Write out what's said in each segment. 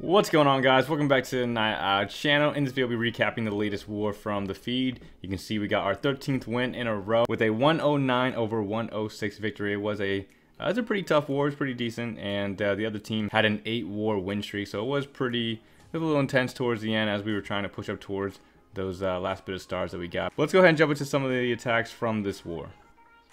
What's going on, guys? Welcome back to the channel. In this video, we'll be recapping the latest war from the feed. You can see we got our 13th win in a row with a 109 over 106 victory. It was a pretty tough war. It was pretty decent, and the other team had an 8-war win streak, so it was a little intense towards the end as we were trying to push up towards those last bit of stars that we got. Let's go ahead and jump into some of the attacks from this war.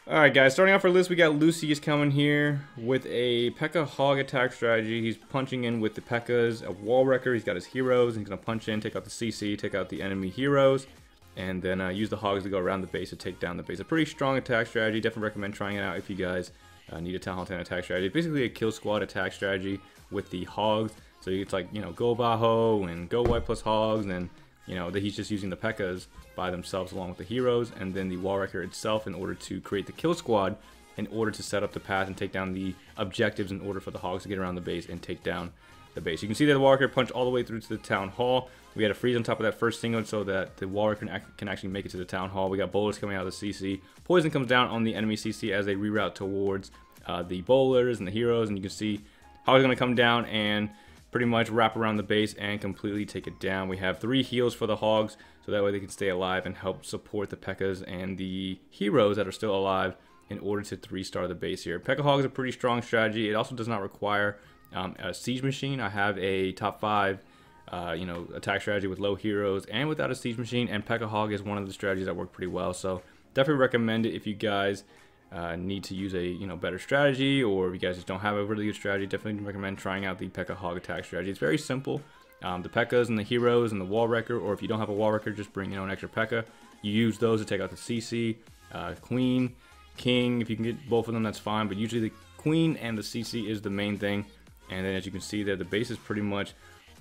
Alright guys, starting off our list, we got Louise coming here with a Pekka Hog attack strategy. He's punching in with the Pekkas, a wall wrecker. He's got his heroes, and he's going to punch in, take out the CC, take out the enemy heroes, and then use the Hogs to go around the base to take down the base. A pretty strong attack strategy. Definitely recommend trying it out if you guys need a Town Hall 10 attack strategy. It's basically a kill squad attack strategy with the Hogs. So it's like, you know, go Baho and go white plus Hogs, and you know, that he's just using the Pekkas by themselves along with the heroes, and then the wall wrecker itself in order to create the kill squad, in order to set up the path and take down the objectives in order for the Hogs to get around the base and take down the base. You can see that the wall wrecker punched all the way through to the town hall. We had a freeze on top of that first single so that the wall wrecker can actually make it to the town hall. We got bowlers coming out of the CC. Poison comes down on the enemy CC as they reroute towards the bowlers and the heroes, and you can see how it's going to come down and pretty much wrap around the base and completely take it down. We have 3 heals for the Hogs, so that way they can stay alive and help support the Pekkas and the heroes that are still alive in order to 3-star the base here. Pekka Hog is a pretty strong strategy. It also does not require a siege machine. I have a top 5 attack strategy with low heroes and without a siege machine, and Pekka Hog is one of the strategies that work pretty well, so definitely recommend it if you guys need to use a better strategy, or if you guys just don't have a really good strategy. Definitely recommend trying out the Pekka Hog attack strategy. It's very simple. The Pekkas and the heroes and the wall wrecker, or if you don't have a wall wrecker, just bring an extra Pekka. You use those to take out the CC, queen, king. If you can get both of them, that's fine, but usually the queen and the CC is the main thing. And then as you can see there, the base is pretty much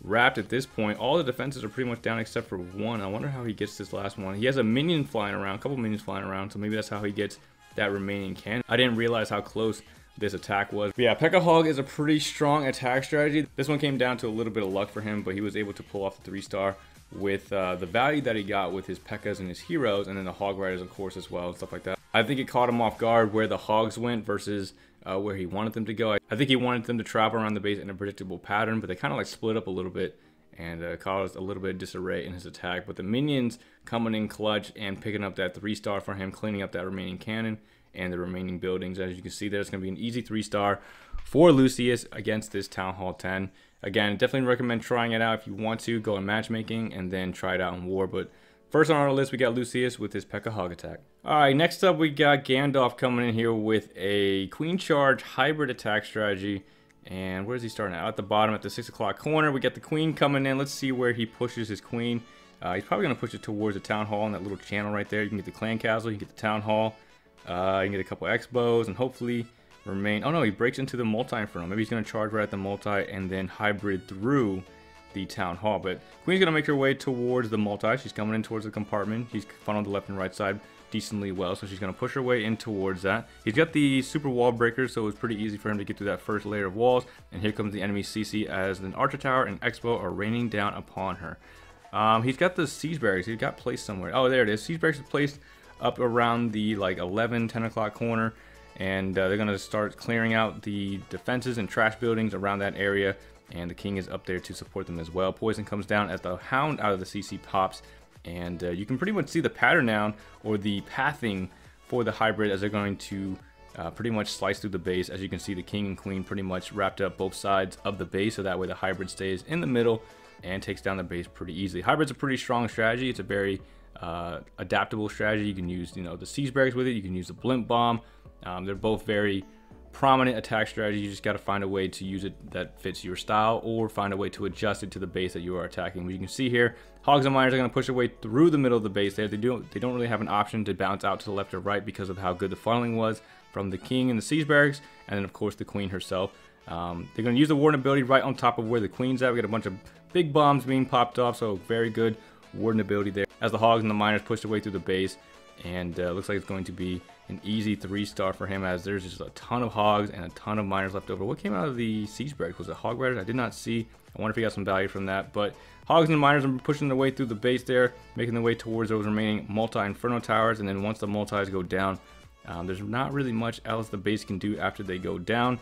wrapped at this point. All the defenses are pretty much down except for one. I wonder how he gets this last one. He has a minion flying around, a couple minions flying around, so maybe that's how he gets that remaining cannon. I didn't realize how close this attack was. But yeah, Pekka Hog is a pretty strong attack strategy. This one came down to a little bit of luck for him, but he was able to pull off the 3-star with the value that he got with his Pekkas and his heroes, and then the Hog Riders, of course, as well, and stuff like that. I think it caught him off guard where the Hogs went versus where he wanted them to go. I think he wanted them to travel around the base in a predictable pattern, but they kind of like split up a little bit and caused a little bit of disarray in his attack. But the minions coming in clutch and picking up that 3-star for him, cleaning up that remaining cannon and the remaining buildings. As you can see there, it's going to be an easy 3-star for Louise against this Town Hall 10. Again, definitely recommend trying it out if you want to. Go in matchmaking and then try it out in war. But first on our list, we got Louise with his Pekka Hog attack. Alright, next up we got Gandalf coming in here with a Queen Charge hybrid attack strategy. And where's he starting out? At the bottom at the 6 o'clock corner. We got the Queen coming in. Let's see where he pushes his Queen. He's probably going to push it towards the Town Hall in that little channel right there. You can get the Clan Castle, you can get the Town Hall. You can get a couple Expos and hopefully remain. Oh no, he breaks into the multi-inferno. Maybe he's going to charge right at the multi and then hybrid through the Town Hall. But Queen's going to make her way towards the multi. She's coming in towards the compartment. She's funneled the left and right side decently well, so she's going to push her way in towards that. He's got the super wall breakers, so it's pretty easy for him to get through that first layer of walls. And here comes the enemy CC as an Archer Tower and Expo are raining down upon her. He's got the siege barracks. He's got placed somewhere. Oh, there it is. Siege barracks is placed up around the like 10 o'clock corner, and they're going to start clearing out the defenses and trash buildings around that area, and the king is up there to support them as well. Poison comes down as the hound out of the CC pops, and you can pretty much see the pattern now, or the pathing for the hybrid, as they're going to pretty much slice through the base. As you can see, the king and queen pretty much wrapped up both sides of the base, so that way the hybrid stays in the middle and takes down the base pretty easily. Hybrid's a pretty strong strategy. It's a very adaptable strategy. You can use the siege barracks with it. You can use the blimp bomb. They're both very prominent attack strategies. You just got to find a way to use it that fits your style, or find a way to adjust it to the base that you are attacking. But you can see here, Hogs and Miners are going to push their way through the middle of the base there. They don't really have an option to bounce out to the left or right because of how good the funneling was from the king and the siege barracks, and then of course the queen herself. They're going to use the warden ability right on top of where the queen's at. We got a bunch of big bombs being popped off, so very good warden ability there as the Hogs and the Miners push their way through the base. And looks like it's going to be an easy 3-star for him, as there's just a ton of Hogs and a ton of Miners left over. What came out of the siege barracks? Was it Hog Riders? I did not see. I wonder if he got some value from that. But Hogs and Miners are pushing their way through the base there, making their way towards those remaining multi-inferno towers. And then once the multis go down, there's not really much else the base can do after they go down.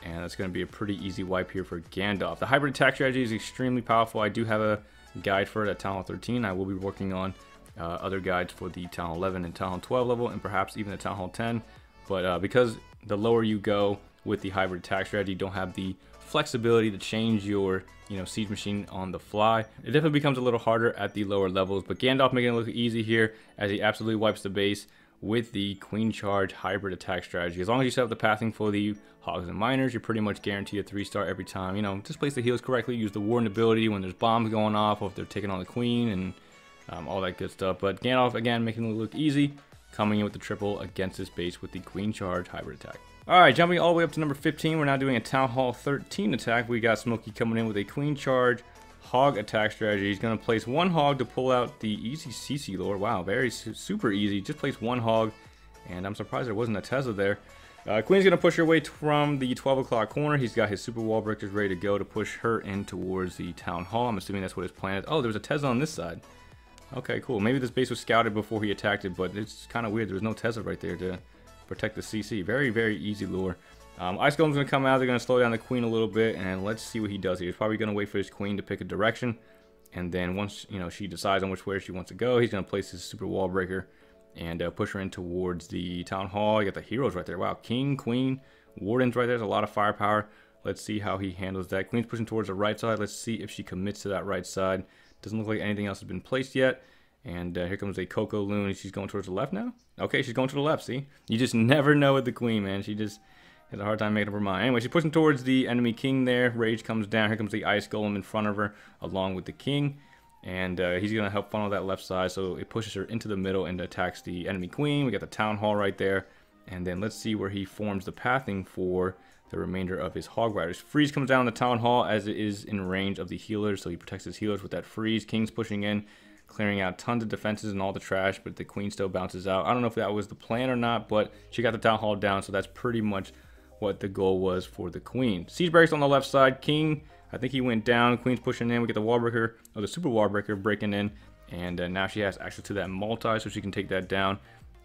And that's going to be a pretty easy wipe here for Gandalf. The hybrid attack strategy is extremely powerful. I do have a guide for it at Town Hall 13. I will be working on other guides for the Town Hall 11 and Town Hall 12 level, and perhaps even the Town Hall 10. But because the lower you go with the hybrid attack strategy, you don't have the flexibility to change your siege machine on the fly. It definitely becomes a little harder at the lower levels, but Gandalf making it look easy here as he absolutely wipes the base with the Queen Charge hybrid attack strategy. As long as you set up the pathing for the Hogs and Miners, you're pretty much guaranteed a 3-star every time. Just place the heals correctly, use the warden ability when there's bombs going off, or if they're taking on the Queen, and all that good stuff. But Gandalf, again, making it look easy, coming in with the triple against this base with the Queen Charge hybrid attack. Alright, jumping all the way up to number 15, we're now doing a Town Hall 13 attack. We got Smoky coming in with a Queen Charge Hog attack strategy. He's going to place one Hog to pull out the easy CC lore. Wow, very super easy. Just place one Hog, and I'm surprised there wasn't a Tesla there. Queen's going to push her way from the 12 o'clock corner. He's got his super wall breakers ready to go to push her in towards the Town Hall. I'm assuming that's what his plan is. Oh, there was a Tesla on this side. Okay, cool. Maybe this base was scouted before he attacked it, but it's kind of weird. There was no Tesla right there to protect the CC. Very, very easy lure. Ice Golem's going to come out. They're going to slow down the Queen a little bit, and let's see what he does here. He's probably going to wait for his Queen to pick a direction, and then once she decides on which way she wants to go, he's going to place his super wall breaker and push her in towards the Town Hall. You got the heroes right there. Wow, King, Queen, Wardens right there. There's a lot of firepower. Let's see how he handles that. Queen's pushing towards the right side. Let's see if she commits to that right side. Doesn't look like anything else has been placed yet. And here comes a Coco Loon. She's going towards the left now? Okay, she's going to the left, see? You just never know with the Queen, man. She just has a hard time making up her mind. Anyway, she's pushing towards the enemy King there. Rage comes down. Here comes the Ice Golem in front of her, along with the King. And he's going to help funnel that left side, so it pushes her into the middle and attacks the enemy Queen. We got the Town Hall right there. And then let's see where he forms the pathing for the remainder of his Hog Riders. Freeze comes down the Town Hall as it is in range of the healers, so he protects his healers with that freeze. King's pushing in, clearing out tons of defenses and all the trash, but the Queen still bounces out. I don't know if that was the plan or not, but she got the Town Hall down, so that's pretty much what the goal was for the Queen. Siege breaks on the left side. King, I think he went down. Queen's pushing in. We get the wall breaker, or the super wall breaker breaking in, and now she has access to that multi, so she can take that down.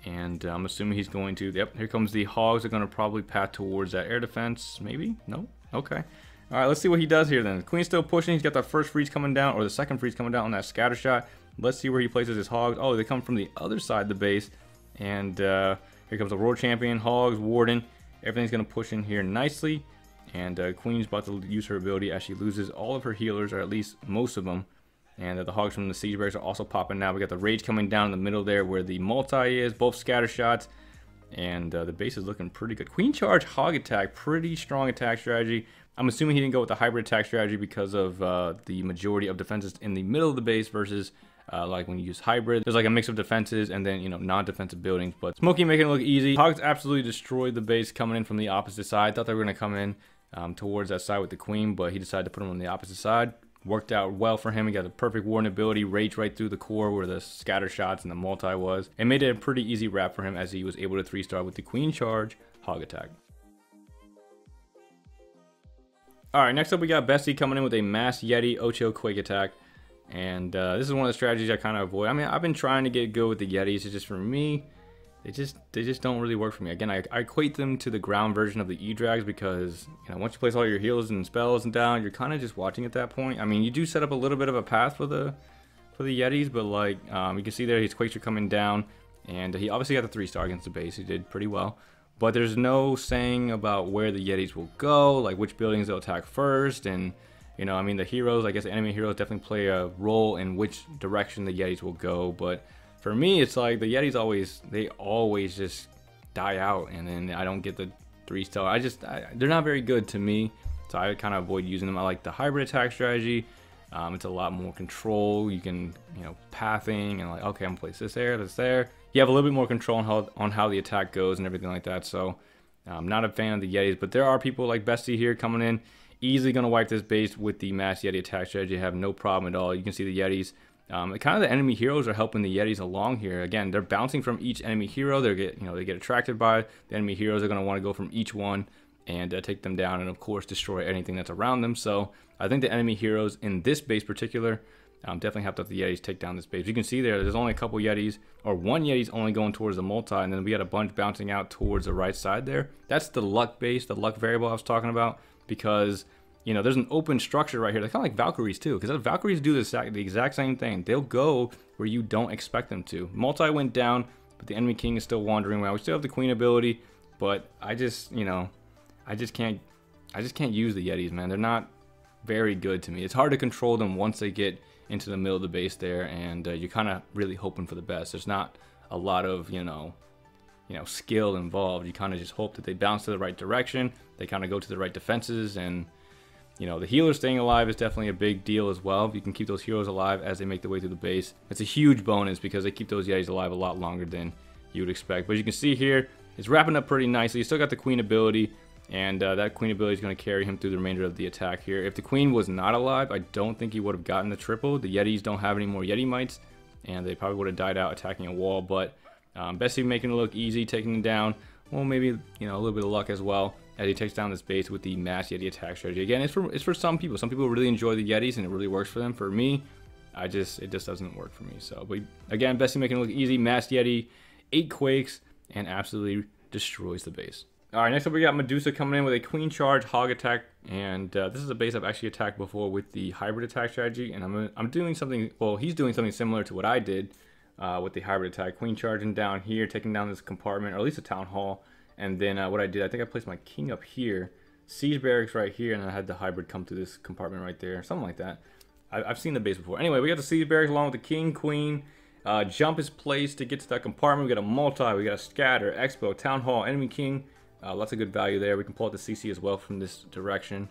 And I'm assuming he's going to, yep, here comes the Hogs. They're going to probably path towards that air defense. Maybe? No? Okay. All right, let's see what he does here then. The Queen's still pushing. He's got that first freeze coming down, or the second freeze coming down on that scatter shot. Let's see where he places his Hogs. Oh, they come from the other side of the base. And here comes the World Champion, Hogs, Warden. Everything's going to push in here nicely. And Queen's about to use her ability as she loses all of her healers, or at least most of them. And the Hogs from the Siege Breakers are also popping now. We got the Rage coming down in the middle there where the multi is, both scatter shots. And the base is looking pretty good. Queen Charge Hog attack, pretty strong attack strategy. I'm assuming he didn't go with the hybrid attack strategy because of the majority of defenses in the middle of the base versus like when you use hybrid. There's like a mix of defenses and then, non-defensive buildings. But Smoky making it look easy. Hogs absolutely destroyed the base coming in from the opposite side. Thought they were going to come in towards that side with the Queen, but he decided to put them on the opposite side. Worked out well for him. He got the perfect warden ability, rage right through the core where the scatter shots and the multi was, and made it a pretty easy wrap for him as he was able to 3-star with the Queen Charge Hog attack. Alright, next up we got Bessie coming in with a Mass Yeti Ocho Quake attack. And this is one of the strategies I kind of avoid. I mean, I've been trying to get good with the Yetis. It's just for me, they just don't really work for me. Again, I equate them to the ground version of the E-Drags because, once you place all your heals and spells and down, you're kind of just watching at that point. I mean, you do set up a little bit of a path for the Yetis, but like, you can see there his Quakes are coming down, and he obviously got the 3-star against the base. He did pretty well. But there's no saying about where the Yetis will go, like which buildings they'll attack first, and I mean the heroes, I guess the enemy heroes definitely play a role in which direction the Yetis will go. But for me, it's like the Yetis always just die out, and then I don't get the 3-star. They're not very good to me, so I kind of avoid using them. I like the hybrid attack strategy. It's a lot more control. You can, pathing and like, okay, I'm gonna place this there, this there. You have a little bit more control on how the attack goes and everything like that. So I'm not a fan of the Yetis, but there are people like Bessie here coming in, easily gonna wipe this base with the Mass Yeti attack strategy. Have no problem at all. You can see the Yetis. Kind of the enemy heroes are helping the Yetis along here. Again, they're bouncing from each enemy hero. They get attracted by the enemy heroes. They're gonna want to go from each one and take them down, and of course destroy anything that's around them. So I think the enemy heroes in this base particular Definitely have to let the Yetis take down this base. You can see there's only a couple Yetis, or one Yeti's only going towards the multi, and then we had a bunch bouncing out towards the right side there. That's the luck base, the luck variable I was talking about, because, you know, there's an open structure right here. They're kind of like Valkyries too, because Valkyries do the exact same thing. They'll go where you don't expect them to. Multi went down, but the enemy king is still wandering around. We still have the queen ability, but I just, you know, I just can't use the Yetis, man. They're not very good to me. It's hard to control them once they get into the middle of the base there, and you're kind of really hoping for the best. There's not a lot of, you know, skill involved. You kind of just hope that they bounce to the right direction, they kind of go to the right defenses, and, you know, the healer staying alive is definitely a big deal as well. If you can keep those heroes alive as they make their way through the base, it's a huge bonus because they keep those Yetis alive a lot longer than you would expect. But as you can see here, it's wrapping up pretty nicely. You still got the queen ability, and that queen ability is going to carry him through the remainder of the attack here. If the queen was not alive, I don't think he would have gotten the triple. The Yetis don't have any more Yeti mites, and they probably would have died out attacking a wall. But Bessie making it look easy, taking him down. Well, maybe, you know, a little bit of luck as well as he takes down this base with the mass Yeti attack strategy. Again, it's for some people. Some people really enjoy the Yetis, and it really works for them. For me, it just doesn't work for me. So, but again, Bessie making it look easy. Mass Yeti, 8 quakes, and absolutely destroys the base. All right, next up we got Medusa coming in with a queen charge hog attack, and this is a base I've actually attacked before with the hybrid attack strategy, and I'm doing something, well, he's doing something similar to what I did with the hybrid attack. Queen charging down here, taking down this compartment, or at least a town hall, and then what I did, I think I placed my king up here, siege barracks right here, and I had the hybrid come to this compartment right there, something like that. I've seen the base before. Anyway, we got the siege barracks along with the king, queen. Jump is placed to get to that compartment. We got a multi, we got a scatter, expo, town hall, enemy king. Lots of good value there. We can pull out the CC as well from this direction,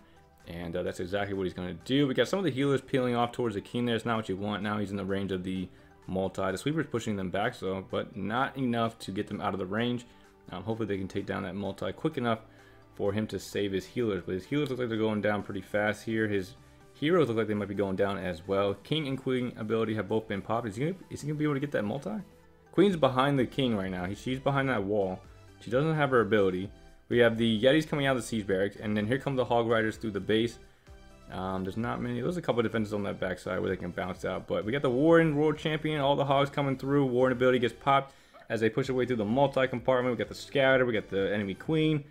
and that's exactly what he's going to do. We got some of the healers peeling off towards the king there. It's not what you want. Now he's in the range of the multi. The sweeper's pushing them back, so, but not enough to get them out of the range. Hopefully they can take down that multi quick enough for him to save his healers, but his healers look like they're going down pretty fast here. His heroes look like they might be going down as well. King and queen ability have both been popped. Is he gonna be able to get that multi? Queen's behind the king right now. She's behind that wall. She doesn't have her ability. We have the Yetis coming out of the siege barracks, and then here come the hog riders through the base. There's not many. There's a couple of defenses on that backside where they can bounce out, but we got the Warden world champion. All the hogs coming through. Warden ability gets popped as they push their way through the multi compartment. We got the scatter. We got the enemy queen,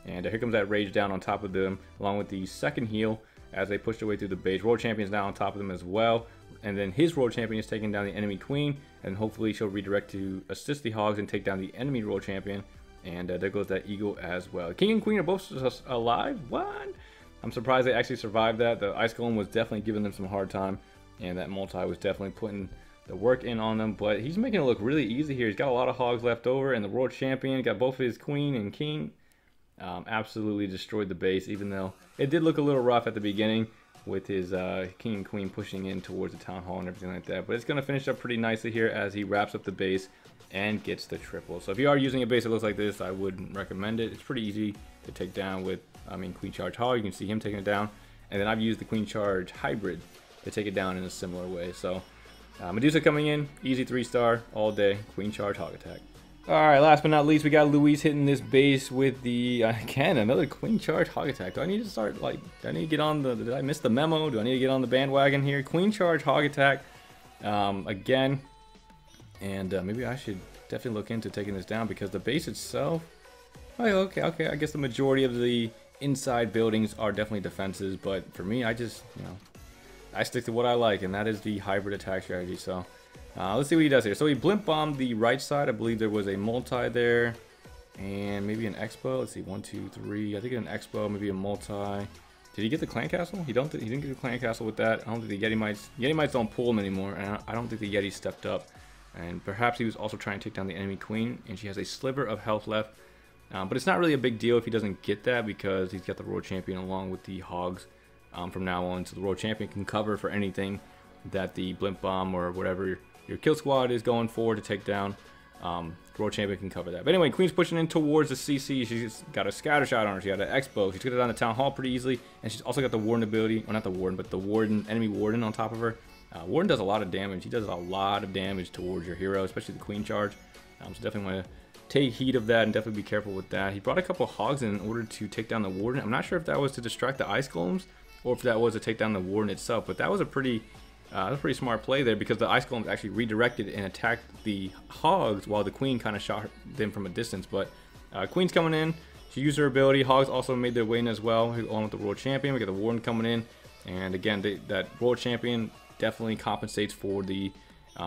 and here comes that rage down on top of them, along with the second heal as they push their way through the base. World champion's now on top of them as well, and then his world champion is taking down the enemy queen, and hopefully she'll redirect to assist the hogs and take down the enemy world champion. And there goes that eagle as well. King and queen are both alive. What? I'm surprised they actually survived that. The ice golem was definitely giving them some hard time, and that multi was definitely putting the work in on them. But he's making it look really easy here. He's got a lot of hogs left over, and the world champion got both his queen and king. Absolutely destroyed the base, even though it did look a little rough at the beginning with his king and queen pushing in towards the town hall and everything like that. But it's going to finish up pretty nicely here as he wraps up the base and gets the triple. So if you are using a base that looks like this, I wouldn't recommend it. It's pretty easy to take down with, queen charge hog. You can see him taking it down, and then I've used the queen charge hybrid to take it down in a similar way. So Medusa coming in, easy 3-star all day, queen charge hog attack. All right, last but not least, we got Louise hitting this base with the, again, another queen charge hog attack. Do I need to start, like, do I need to get on the, did I miss the memo? Do I need to get on the bandwagon here? Queen charge hog attack again. And maybe I should definitely look into taking this down because the base itself, oh, okay, I guess the majority of the inside buildings are definitely defenses, but for me, I just, I stick to what I like, and that is the hybrid attack strategy. So let's see what he does here. So he blimp bombed the right side. I believe there was a multi there, and maybe an expo. Let's see, 1, 2, 3. I think an expo, maybe a multi. Did he get the clan castle? He didn't get the clan castle with that. I don't think the Yeti mites don't pull him anymore, and I don't think the Yeti stepped up. And perhaps he was also trying to take down the enemy queen, and she has a sliver of health left. But it's not really a big deal if he doesn't get that because he's got the world champion along with the hogs from now on. So the world champion can cover for anything that the blimp bomb or whatever your kill squad is going for to take down. The world champion can cover that. But anyway, queen's pushing in towards the CC. She's got a scatter shot on her. She got an expo. She took it down the town hall pretty easily, and she's also got the warden ability. Well, not the warden, but the warden, enemy warden on top of her. Warden does a lot of damage. He does a lot of damage towards your hero, especially the queen charge. So definitely want to take heed of that and definitely be careful with that. He brought a couple of hogs in order to take down the warden. I'm not sure if that was to distract the ice golems or if that was to take down the warden itself, but that was a pretty That's a pretty smart play there because the ice golems actually redirected and attacked the hogs while the queen kind of shot them from a distance. But queen's coming in. She used her ability. Hogs also made their way in as well, along with the world champion. We got the warden coming in. And again, that world champion definitely compensates for the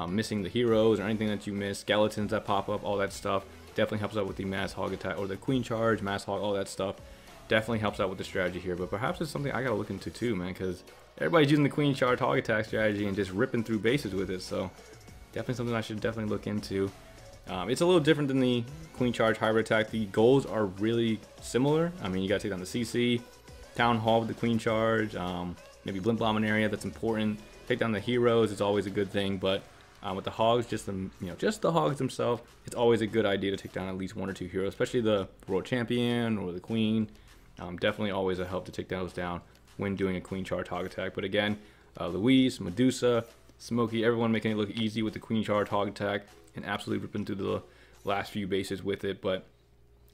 missing the heroes or anything that you miss. Skeletons that pop up, all that stuff. Definitely helps out with the mass hog attack or the queen charge, mass hog, all that stuff. Definitely helps out with the strategy here. But perhaps it's something I gotta look into too, man, because everybody's using the queen charge hog attack strategy and just ripping through bases with it. So definitely something I should definitely look into. It's a little different than the queen charge hybrid attack. The goals are really similar. I mean, you gotta take down the CC, town hall with the queen charge, maybe blimp bomb an area that's important. Take down the heroes is always a good thing, but with the hogs, just the hogs themselves, it's always a good idea to take down at least 1 or 2 heroes, especially the world champion or the queen. Definitely always a help to take those down when doing a queen charge hog attack. But again, Louise, Medusa, Smoky, everyone making it look easy with the queen charge hog attack and absolutely ripping through the last few bases with it. But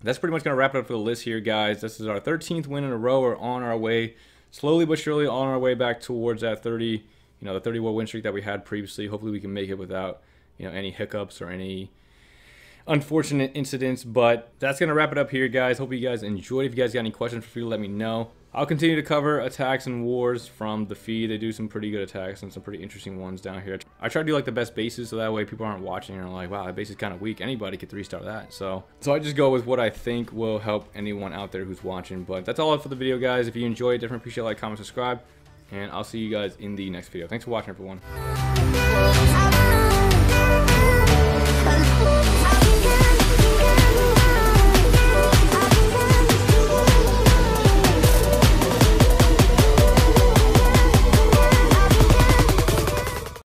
that's pretty much going to wrap it up for the list here, guys. This is our 13th win in a row. We're on our way, slowly but surely, on our way back towards that 30, the 30-war win streak that we had previously. Hopefully we can make it without, any hiccups or any unfortunate incidents. But that's going to wrap it up here, guys. Hope you guys enjoyed. If you guys got any questions, feel free to let me know. I'll continue to cover attacks and wars from the feed. They do some pretty good attacks and some pretty interesting ones down here. I try to do like the best bases so that way people aren't watching and are like, wow, that base is kind of weak. Anybody could 3-star that. So I just go with what I think will help anyone out there who's watching. But that's all for the video, guys. If you enjoyed, definitely appreciate like, comment, subscribe. And I'll see you guys in the next video. Thanks for watching, everyone.